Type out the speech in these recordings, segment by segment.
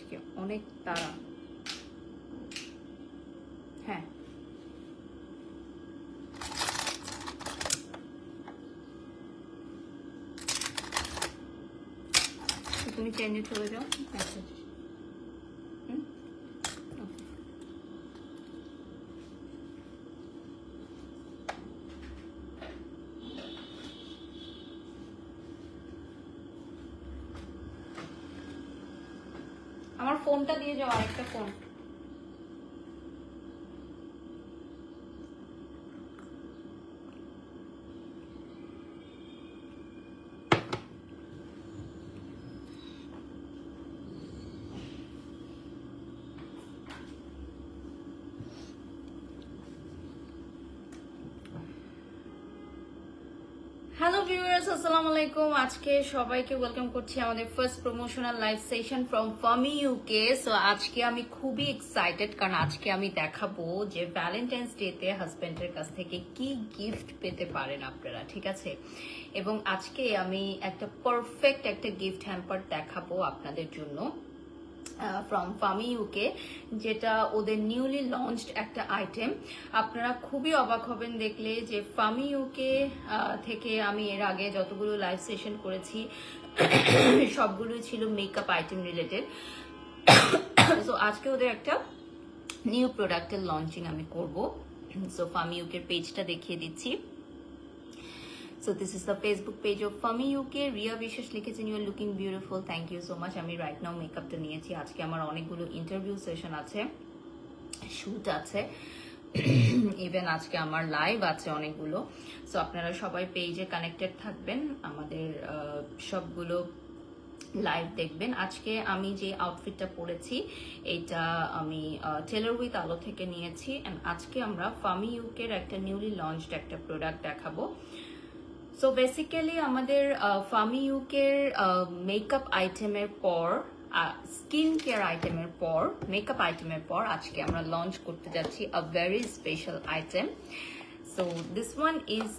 আজকে অনেক তাড়া। হ্যাঁ তুমি চেঞ্জে চলে যাও। আচ্ছা আমার ফোনটা দিয়ে যাও, আরেকটা ফোন। হ্যালো ভিউয়ার্স, আসসালামু আলাইকুম। আজকে সবাইকে ওয়েলকাম করছি আমাদের first promotional live session from ফামি ইউকে। সো আজকে আমি খুবই এক্সাইটেড, কারণ আজকে আমি দেখাবো যে ভ্যালেন্টাইন্স ডেতে হাজবেন্ডের কাছ থেকে কি গিফট পেতে পারেন আপনারা, ঠিক আছে? এবং আজকে আমি একটা পারফেক্ট একটা গিফট হ্যাম্পার দেখাবো আপনাদের জন্য ফ্রম ফামি ইউকে, যেটা ওদের নিউলি লঞ্চড একটা আইটেম। আপনারা খুবই অবাক হবেন দেখলে যে ফামি ইউকে থেকে আমি এর আগে যতগুলো লাইভ সেশন করেছি সবগুলোই ছিল মেকআপ আইটেম রিলেটেড। সো আজকে ওদের একটা নিউ প্রোডাক্টের লঞ্চিং আমি করব। সো ফামি ইউকের পেজটা দেখিয়ে দিচ্ছি। So this is the Facebook page of Fami UK. Riya বিশ্বাস লিখেছেন, you are looking beautiful. Thank you so much. আমি রাইট নাও মেকআপটা নিয়েছি। আজকে আমার অনেকগুলো ইন্টারভিউ সেশন আছে, শুট আছে, ইভেন আজকে আমার লাইভ আছে অনেকগুলো। সো আপনারা সবাই পেজে কানেক্টেড থাকবেন, আমাদের সবগুলো লাইভ দেখবেন। আজকে আমি যে আউটফিটটা পরেছি এটা আমি টেলর উইথ আলো থেকে নিয়েছি। এন্ড আজকে আমরা ফামি ইউকের একটা নিউলি লঞ্চড একটা প্রোডাক্ট দেখাবো। সো বেসিক্যালি আমাদের ফামি ইউকের মেকআপ আইটেমের পর, স্কিন কেয়ার আইটেমের পর, মেকআপ আইটেমের পর আজকে আমরা লঞ্চ করতে যাচ্ছি a very special item. So this one is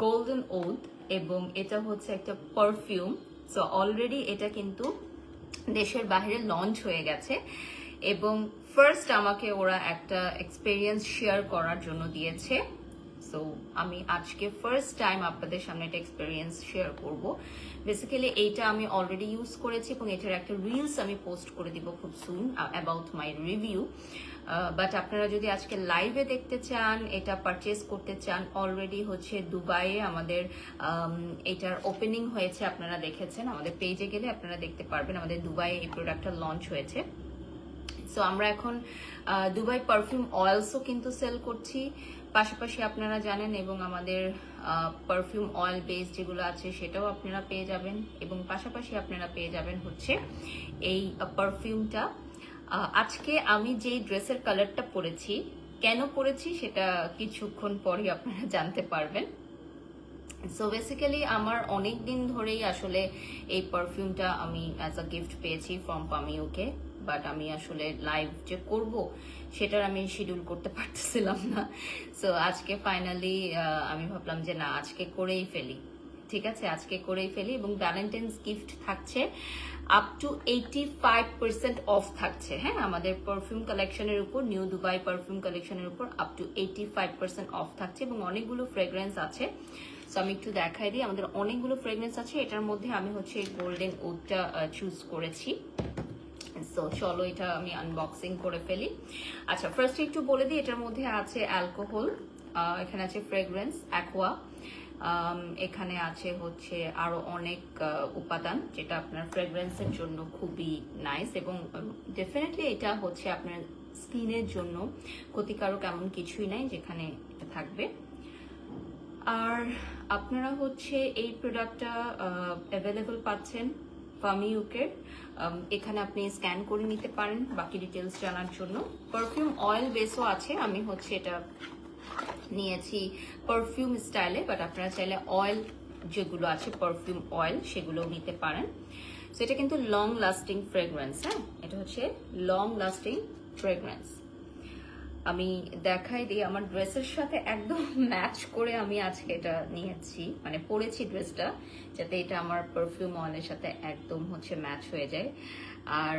golden oath, এবং এটা হচ্ছে একটা পারফিউম। সো অলরেডি এটা কিন্তু দেশের বাইরে লঞ্চ হয়ে গেছে, এবং ফার্স্ট আমাকে ওরা একটা এক্সপিরিয়েন্স শেয়ার করার জন্য দিয়েছে। সো আমি আজকে ফার্স্ট টাইম আপনাদের সামনে একটা এক্সপিরিয়েন্স শেয়ার করব। বেসিক্যালি এইটা আমি অলরেডি ইউজ করেছি, এবং এটার একটা রিলস আমি পোস্ট করে দিব খুব সুন অ্যাবাউট মাই রিভিউ। বাট আপনারা যদি আজকে লাইভে দেখতে চান, এটা পারচেজ করতে চান, অলরেডি হচ্ছে দুবাইয়ে আমাদের এটার ওপেনিং হয়েছে। আপনারা দেখেছেন, আমাদের পেজে গেলে আপনারা দেখতে পারবেন আমাদের দুবাইয়ে এই প্রোডাক্টটা লঞ্চ হয়েছে। সো আমরা এখন দুবাই পারফিউম অয়েলসও কিন্তু সেল করছি, পাশাপাশি আপনারা জানেন, এবং আমাদের পারফিউম অয়েল বেস যেগুলো আছে সেটাও আপনারা পেয়ে যাবেন, এবং পাশাপাশি আপনারা পেয়ে যাবেন হচ্ছে এই পারফিউমটা। আজকে আমি যেই ড্রেসের কালারটা পরেছি, কেন পরেছি সেটা কিছুক্ষণ পরই আপনারা জানতে পারবেন। সো বেসিক্যালি আমার অনেক দিন ধরেই আসলে এই পারফিউমটা আমি অ্যাজ আ গিফট পেয়েছি ফ্রম ফামি ইউকে, বাট আমি আসলে লাইভ যে করব সেটার আমি শিডিউল করতে পারতেছিলাম না। সো আজকে ফাইনালি আমি ভাবলাম যে না, আজকে করেই ফেলি, ঠিক আছে, আজকে করেই ফেলি। এবং ভ্যালেন্টাইন্স গিফট থাকছে আপ টু 85% অফ থাকছে। হ্যাঁ, আমাদের পারফিউম কালেকশনের উপর, নিউ দুবাই পারফিউম কালেকশনের উপর আপ টু 85% অফ থাকছে, এবং অনেকগুলো ফ্রেগ্রেন্স আছে। সো আমি একটু দেখাই দিই, আমাদের অনেকগুলো ফ্রেগ্রেন্স আছে। এটার মধ্যে আমি হচ্ছে গোল্ডেন ওডটা চুজ করেছি। সো চলো এটা আমি আনবক্সিং করে ফেলি। আচ্ছা, ফার্স্ট একটু বলে দিই, এটার মধ্যে আছে অ্যালকোহল, এখানে আছে ফ্রেগ্রেন্স অ্যাকোয়া, এখানে আছে হচ্ছে আরো অনেক উপাদান, যেটা আপনার ফ্রেগ্রেন্সের জন্য খুবই নাইস, এবং ডেফিনেটলি এটা হচ্ছে আপনার স্কিনের জন্য ক্ষতিকারক এমন কিছুই নাই যেখানে এটা থাকবে। আর আপনারা হচ্ছে এই প্রোডাক্টটা অ্যাভেলেবল পাচ্ছেন ফামি ইউকের। এখানে আপনি স্ক্যান করে নিতে পারেন বাকি ডিটেলস জানার জন্য। পারফিউম অয়েল বেসও আছে, আমি হচ্ছে এটা নিয়েছি পারফিউম স্টাইলে, বাট আপনারা চাইলে অয়েল যেগুলো আছে পারফিউম অয়েল সেগুলোও নিতে পারেন। সো এটা কিন্তু লং লাস্টিং ফ্রেগ্রেন্স। হ্যাঁ, এটা হচ্ছে লং লাস্টিং ফ্রেগ্রেন্স। আমি দেখাই দিই, আমার ড্রেসের সাথে একদম ম্যাচ করে আমি আজকে এটা নিয়েছি, মানে পরেছি ড্রেসটা, যাতে এটা আমার পারফিউম অয়েলের সাথে একদম হচ্ছে ম্যাচ হয়ে যায়। আর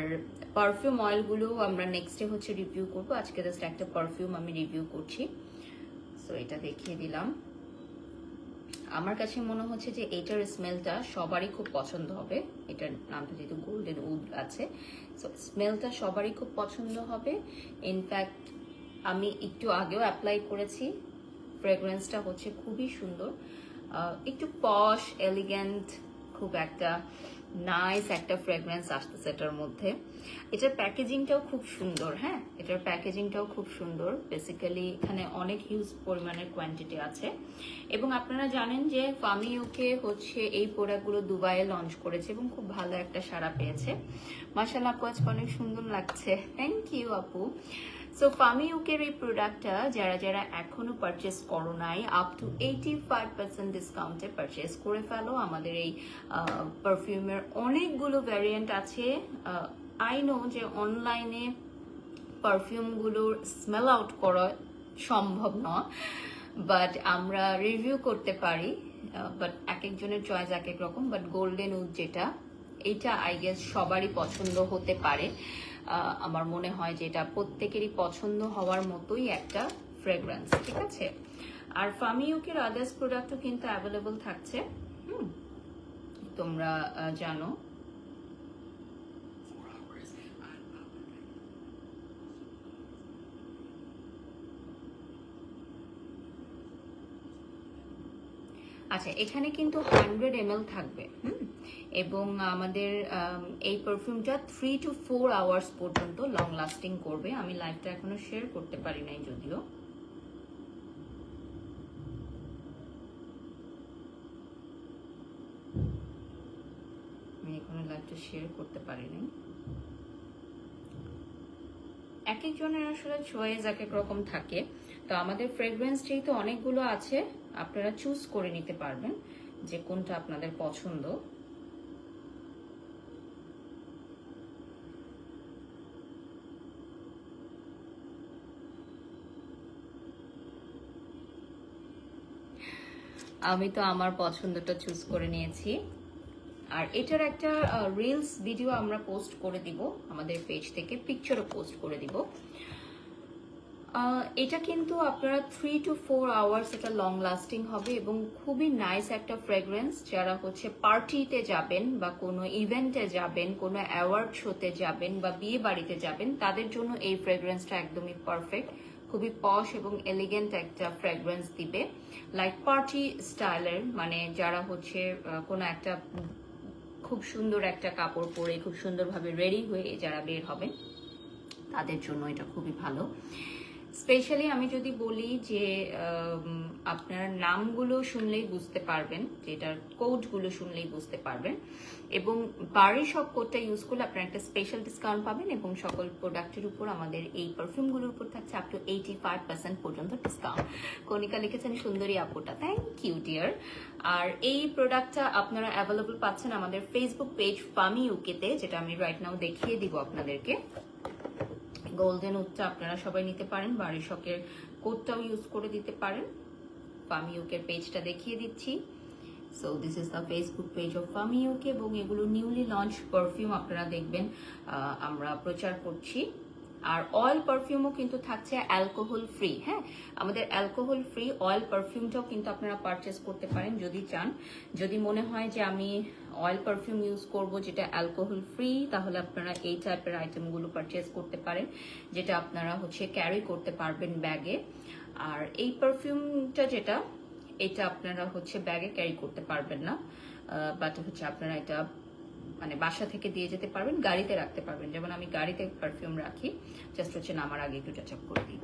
পারফিউম অয়েলগুলো আমরা নেক্সটে হচ্ছে রিভিউ করবো, আজকে জাস্ট একটা পারফিউম আমি রিভিউ করছি। সো এটা দেখিয়ে দিলাম। আমার কাছে মনে হচ্ছে যে এটার স্মেলটা সবারই খুব পছন্দ হবে, এটার নামটা যেহেতু গোল্ডেন উড আছে, সো স্মেলটা সবারই খুব পছন্দ হবে। ইনফ্যাক্ট আমি একটু আগেও অ্যাপ্লাই করেছি, ফ্রেগরেন্সটা হচ্ছে খুবই সুন্দর, একটু পশ এলিগেন্ট, খুব একটা নাইস একটা ফ্রেগরেন্স আসতেছে এটার মধ্যে। এটার প্যাকেজিংটাও খুব সুন্দর, হ্যাঁ এটার প্যাকেজিংটাও খুব সুন্দর। বেসিক্যালি এখানে অনেক হিউজ পরিমাণের কোয়ান্টিটি আছে, এবং আপনারা জানেন যে ফার্মি ইউকে হচ্ছে এই প্রোডাক্টগুলো দুবাইয়ে লঞ্চ করেছে এবং খুব ভালো একটা সাড়া পেয়েছে। মাশাআল্লাহ আপু আজকে অনেক সুন্দর লাগছে, থ্যাংক ইউ আপু। সো ফার্মি ইউকের এই প্রোডাক্টটা যারা যারা এখনো পারচেস করো নাই, আপ টু 85% ডিসকাউন্টে পারচেস করে ফেলো। আমাদের এই পারফিউমের অনেকগুলো ভ্যারিয়েন্ট আছে। আই নো যে অনলাইনে পারফিউমগুলোর স্মেল আউট করা সম্ভব নয়, বাট আমরা রিভিউ করতে পারি, বাট এক একজনের চয়েস এক এক রকম। বাট গোল্ডেন উড যেটা, এইটা আই গেস সবারই পছন্দ হতে পারে। আমার মনে হয় যে এটা প্রত্যেকেরই পছন্দ হওয়ার মতোই একটা ফ্রেগরেন্স, ঠিক আছে। আর ফার্মি ইউকের আদার্স প্রোডাক্টও কিন্তু অ্যাভেলেবল থাকছে, তোমরা জানো। আচ্ছা এখানে কিন্তু 100 ml থাকবে, এবং আমাদের এই পারফিউমটা 3 to 4 আওয়ার্স পর্যন্ত লং লাস্টিং করবে। আমি লাইভটা এখনো শেয়ার করতে পারি নাই যদিও, আমি এখনো লাইভটা শেয়ার করতে পারি নাই। এক একজনের আসলে চয়েস এক এক রকম থাকে। তো আমাদের ফ্রেগরেন্স যেহেতু অনেকগুলো আছে, আপনারা চুজ করে নিতে পারবেন যে কোনটা আপনাদের পছন্দ। আমি তো আমার পছন্দটা চুজ করে নিয়েছি। আর এটার একটা রিলস ভিডিও আমরা পোস্ট করে দিব আমাদের পেজ থেকে, পিকচারও পোস্ট করে দিব। এটা কিন্তু আপনারা 3 to 4 আওয়ার্স এটা লং লাস্টিং হবে, এবং খুবই নাইস একটা ফ্রেগরেন্স। যারা হচ্ছে পার্টিতে যাবেন বা কোনো ইভেন্টে যাবেন, কোনো অ্যাওয়ার্ড শোতে যাবেন বা বিয়ে বাড়িতে যাবেন, তাদের জন্য এই ফ্রেগরেন্সটা একদমই পারফেক্ট। খুবই পশ এবং এলিগেন্ট একটা ফ্রেগরেন্স দিবে, লাইক পার্টি স্টাইলের, মানে যারা হচ্ছে কোনো একটা খুব সুন্দর একটা কাপড় পরে খুব সুন্দরভাবে রেডি হয়ে যারা বের হবেন, তাদের জন্য এটা খুবই ভালো। স্পেশালি আমি যদি বলি যে আপনার নামগুলো শুনলেই বুঝতে পারবেন, যে এটার কোডগুলো শুনলেই বুঝতে পারবেন, এবং বাড়ি সব কোডটা ইউজ করলে আপনারা একটা স্পেশাল ডিসকাউন্ট পাবেন, এবং সকল প্রোডাক্টের উপর আমাদের এই পারফিউমগুলোর উপর থাকছে আপ টু 85% পর্যন্ত ডিসকাউন্ট। কণিকা লিখেছেন সুন্দরী আপুটা, থ্যাংক ইউ ডিয়ার। আর এই প্রোডাক্টটা আপনারা অ্যাভেলেবল পাচ্ছেন আমাদের ফেসবুক পেজ ফার্মি ইউকেতে, যেটা আমি রাইট নাও দেখিয়ে দিব আপনাদেরকে। গোল্ডেন উডটা আপনারা সবাই নিতে পারেন, বাড়ি শকের কোডটাও ইউজ করে দিতে পারেন। ফার্মি ইউকের পেজটা দেখিয়ে দিচ্ছি। So this is the Facebook page of Fermi UK, এবং এগুলো নিউলি লঞ্চ পারফিউম আপনারা দেখবেন আমরা প্রচার করছি। আর অয়েল পারফিউমও কিন্তু থাকছে অ্যালকোহল ফ্রি, হ্যাঁ আমাদের অ্যালকোহল ফ্রি অয়েল পারফিউমটাও কিন্তু আপনারা পারচেস করতে পারেন যদি চান। যদি মনে হয় যে আমি অয়েল পারফিউম ইউজ করব যেটা অ্যালকোহল ফ্রি, তাহলে আপনারা এই টাইপের আইটেমগুলো পারচেস করতে পারেন, যেটা আপনারা হচ্ছে ক্যারি করতে পারবেন ব্যাগে। আর এই পারফিউমটা যেটা, এটা আপনারা হচ্ছে ব্যাগে ক্যারি করতে পারবেন না, বাট হচ্ছে আপনারা এটা মানে বাসা থেকে দিয়ে যেতে পারবেন, গাড়িতে রাখতে পারবেন। যেমন আমি গাড়িতে পারফিউম রাখি, জাস্ট হচ্ছে নামার আগে একটু টাচ আপ করে দিই।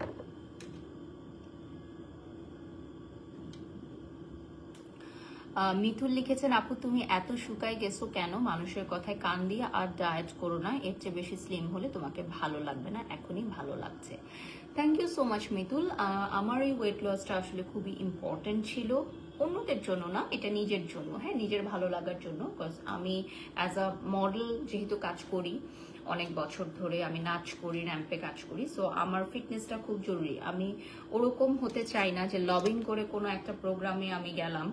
মিথুল লিখেছেন আপু তুমি এত শুকায় গেছো কেন, মানুষের কথায় কান দিয়ে আর ডায়েট করো না, এর চেয়ে বেশি স্লিম হলে তোমাকে ভালো লাগবে না, এখনই ভালো লাগছে। Thank you so much Mitul. আমার এই ওয়েট লসটা আসলে খুবই ইম্পর্টেন্ট ছিল, অন্যদের জন্য না, এটা নিজের জন্য, হ্যাঁ নিজের ভালো লাগার জন্য। বিকজ আমি অ্যাজ আ মডেল যেহেতু কাজ করি, অনেক বছর ধরে আমি নাচ করি, র্যাম্পে কাজ করি। সো আমার ফিটনেসটা খুব জরুরি। আমি ওরকম হতে চাই না যে লবিং করে কোনো একটা প্রোগ্রামে আমি গেলাম,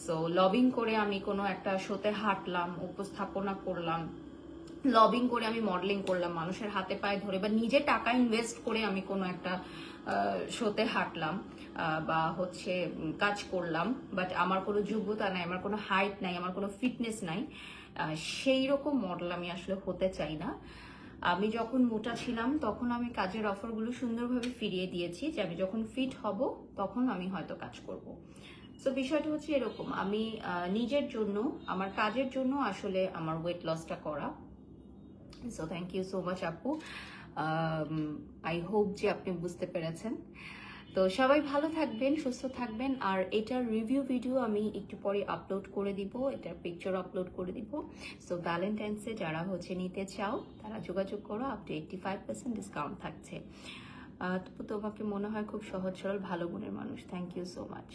সো লবিং করে আমি কোনো একটা শোতে হাঁটলাম, উপস্থাপনা করলাম, লবিং করে আমি মডেলিং করলাম মানুষের হাতে পায়ে ধরে, বা নিজে টাকা ইনভেস্ট করে আমি কোনো একটা শোতে হাঁটলাম বা হচ্ছে কাজ করলাম, বাট আমার কোনো যোগ্যতা নাই, আমার কোনো হাইট নাই, আমার কোনো ফিটনেস নাই, সেই রকম মডেল আমি আসলে হতে চাই না। আমি যখন মোটা ছিলাম তখন আমি কাজের অফারগুলো সুন্দরভাবে ফিরিয়ে দিয়েছি, যে আমি যখন ফিট হব তখন আমি হয়তো কাজ করব। সো বিষয়টা হচ্ছে এরকম, আমি নিজের জন্য, আমার কাজের জন্য আসলে আমার ওয়েট লসটা করা। So thank you so much আপু, আই হোপ যে আপনি বুঝতে পেরেছেন। তো সবাই ভালো থাকবেন, সুস্থ থাকবেন। আর এটার রিভিউ ভিডিও আমি একটু পরে আপলোড করে দিব, এটার পিকচার আপলোড করে দিব। সো ভ্যালেন্টাইন্সে যারা হচ্ছে নিতে চাও তারা যোগাযোগ করো, আপ টু 85% ডিসকাউন্ট থাকছে। তোমাকে মনে হয় খুব সহজ সরল ভালো গুণের মানুষ। থ্যাংক ইউ সো মাচ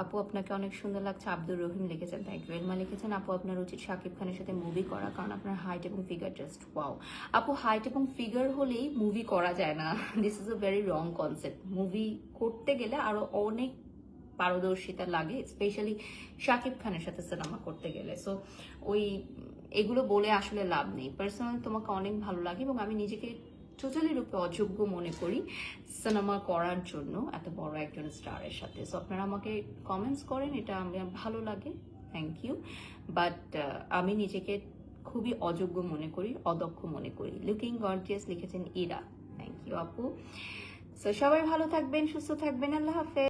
আপু, আপনাকে অনেক সুন্দর লাগছে। আব্দুর রহিম লিখেছেন, থ্যাংক ইউ। এলমা লিখেছেন, আপু আপনার উচিত শাকিব খানের সাথে মুভি করা, কারণ আপনার হাইট এবং ফিগার জাস্ট ওয়াও। আপু, হাইট এবং ফিগার হলেই মুভি করা যায় না, this is a very wrong concept. Movie করতে গেলে আরো অনেক পারদর্শিতা লাগে, স্পেশালি শাকিব খানের সাথে সিনেমা করতে গেলে। সো ওই এগুলো বলে আসলে লাভ নেই। পার্সোনালি তোমাকে অনেক ভালো লাগে এবং আমি নিজেকে টোটালি রূপে অযোগ্য মনে করি সিনেমা করার জন্য এত বড় একজন স্টারের সাথে। সো আপনারা আমাকে কমেন্টস করেন, এটা আমার ভালো লাগে, থ্যাংক ইউ। বাট আমি নিজেকে খুবই অযোগ্য মনে করি, অদক্ষ মনে করি। লুকিং গর্জিয়াস লিখেছেন ইরা, থ্যাংক ইউ আপু। সো সবাই ভালো থাকবেন, সুস্থ থাকবেন, আল্লাহ হাফেজ।